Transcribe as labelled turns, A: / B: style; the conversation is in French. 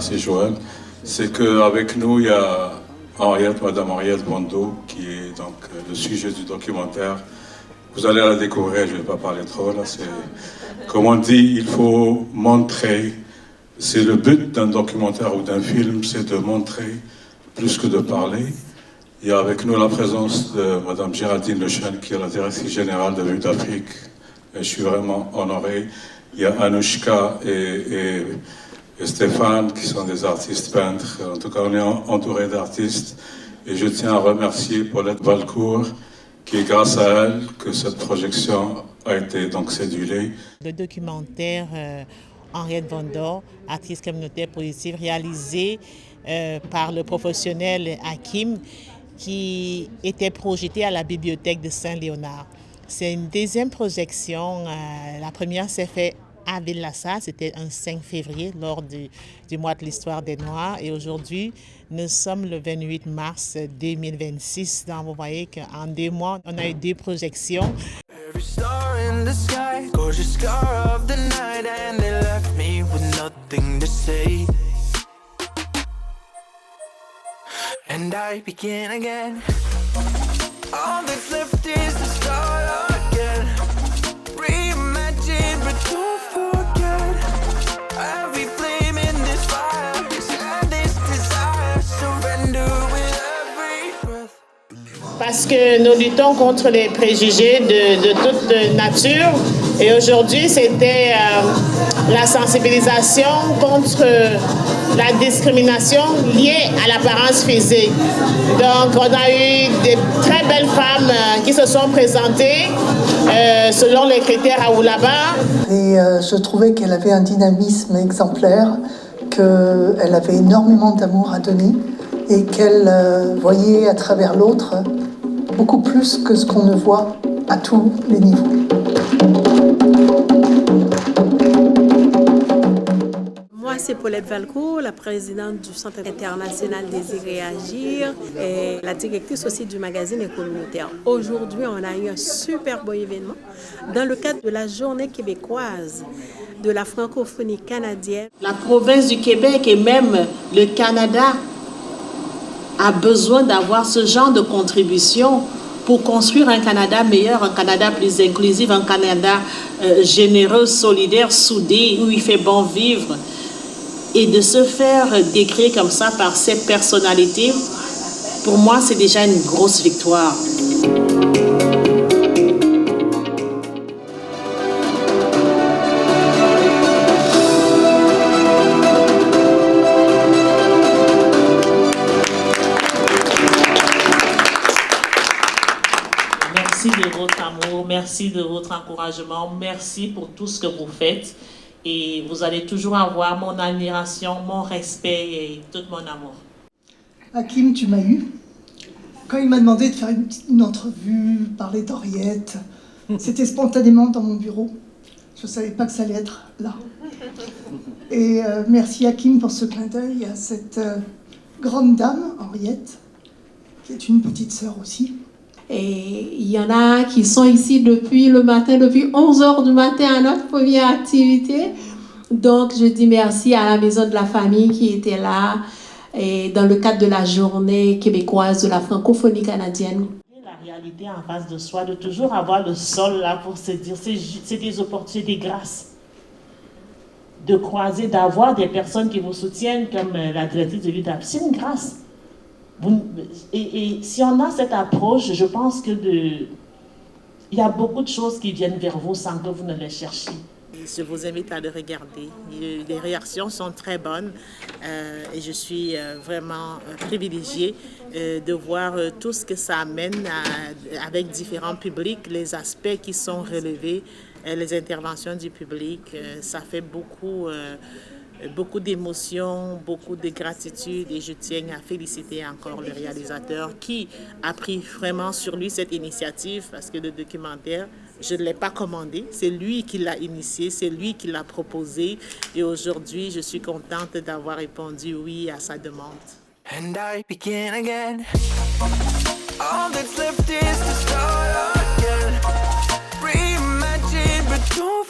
A: Merci Joël. C'est qu'avec nous, il y a Madame Henriette Bondo, qui est donc le sujet du documentaire. Vous allez la découvrir, je ne vais pas parler trop là. Comme on dit, il faut montrer. C'est le but d'un documentaire ou d'un film, c'est de montrer plus que de parler. Il y a avec nous la présence de Madame Géraldine Lechêne, qui est la directrice générale de Vue d'Afrique. Et je suis vraiment honoré. Il y a Anouchka et Stéphane, qui sont des artistes peintres. En tout cas, on est entouré d'artistes. Et je tiens à remercier Paulette Valcourt, qui est grâce à elle que cette projection a été donc cédulée.
B: Le documentaire Henriette Bondo, artiste communautaire positive, réalisé par le professionnel Hakim, qui était projeté à la bibliothèque de Saint-Léonard. C'est une deuxième projection. La première s'est faite à Ville-la-Salle, c'était un 5 février lors du mois de l'histoire des Noirs. Et aujourd'hui, nous sommes le 28 mars 2026. Donc vous voyez qu'en 2 mois, on a eu 2 projections.
C: Every star in the sky, gorgeous star of the night, and they left me with nothing to say. And I begin again. All that's left is to start again. Reimagine, but don't forget. Every flame in this fire, share this desire, surrender with every breath.
B: Parce que nous luttons contre les préjugés de toute nature. Et aujourd'hui, c'était la sensibilisation contre la discrimination liée à l'apparence physique. Donc, on a eu des très belles femmes qui se sont présentées selon les critères à Oulaba.
D: Et je trouvais qu'elle avait un dynamisme exemplaire, qu'elle avait énormément d'amour à donner et qu'elle voyait à travers l'autre beaucoup plus que ce qu'on ne voit à tous les niveaux.
E: Moi, c'est Paulette Valcourt, la présidente du Centre international Désirer Agir et la directrice aussi du magazine et communautaire. Aujourd'hui, on a eu un super beau événement dans le cadre de la journée québécoise de la francophonie canadienne.
B: La province du Québec et même le Canada a besoin d'avoir ce genre de contribution pour construire un Canada meilleur, un Canada plus inclusif, un Canada généreux, solidaire, soudé, où il fait bon vivre. Et de se faire décrire comme ça par ces personnalités, pour moi, c'est déjà une grosse victoire. Merci de votre amour, merci de votre encouragement, merci pour tout ce que vous faites. Et vous allez toujours avoir mon admiration, mon respect et tout mon amour.
D: Hakim, tu m'as eu. Quand il m'a demandé de faire une entrevue, parler d'Henriette, c'était spontanément dans mon bureau. Je ne savais pas que ça allait être là. Et merci Hakim pour ce clin d'œil à cette grande dame, Henriette, qui est une petite sœur aussi.
F: Et il y en a qui sont ici depuis le matin, depuis 11h du matin à notre première activité. Donc, je dis merci à la Maison de la Famille qui était là et dans le cadre de la journée québécoise de la francophonie canadienne.
B: La réalité en face de soi, de toujours avoir le sol là pour se dire, c'est des opportunités, des grâces. De croiser, d'avoir des personnes qui vous soutiennent comme la directrice de l'UDAP, c'est une grâce. Et si on a cette approche, je pense que il y a beaucoup de choses qui viennent vers vous sans que vous ne les cherchiez. Je vous invite à le regarder. Les réactions sont très bonnes et je suis vraiment privilégiée de voir tout ce que ça amène avec différents publics, les aspects qui sont relevés, les interventions du public. Ça fait beaucoup d'émotions, beaucoup de gratitude et je tiens à féliciter encore le réalisateur qui a pris vraiment sur lui cette initiative parce que le documentaire, je ne l'ai pas commandé, c'est lui qui l'a initié, c'est lui qui l'a proposé et aujourd'hui je suis contente d'avoir répondu oui à sa demande.
C: And I begin again. All that's left is to start again. Reimagine, but don't